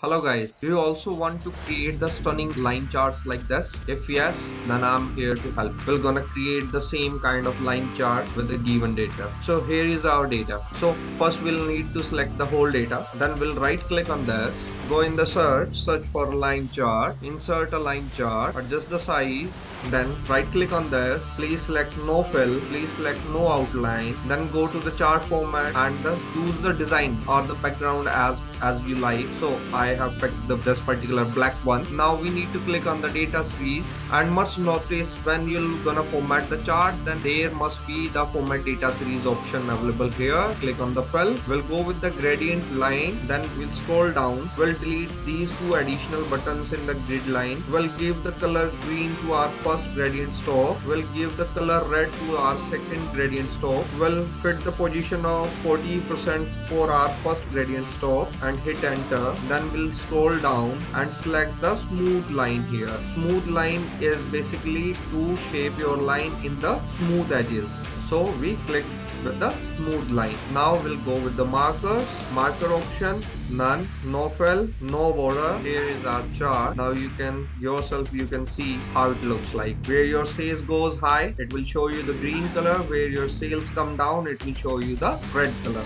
Hello guys, do you also want to create the stunning line charts like this? If yes, then I'm here to help. We're gonna create the same kind of line chart with the given data. So here is our data. So first we'll need to select the whole data. Then we'll right click on this, go in the search for a line chart, insert a line chart, adjust the size, then right click on this, please select no fill, please select no outline, then go to the chart format and choose the design or the background as you like. So I have picked this particular black one. Now we need to click on the data series and must notice when you're gonna format the chart, then there must be the format data series option available here. Click on the fill, we'll go with the gradient line, then we'll scroll down, we'll delete these two additional buttons in the grid line, we'll give the color green to our first gradient stroke, we'll give the color red to our second gradient stroke, we'll fit the position of 40% for our first gradient stroke and hit enter. Then we'll scroll down and select the smooth line here. Smooth line is basically to shape your line in the smooth edges. So we click with the smooth line. Now we'll go with the markers. Marker option, none, no fill, no border. Here is our chart. Now you can see how it looks like. Where your sales goes high, it will show you the green color. Where your sales come down, it will show you the red color.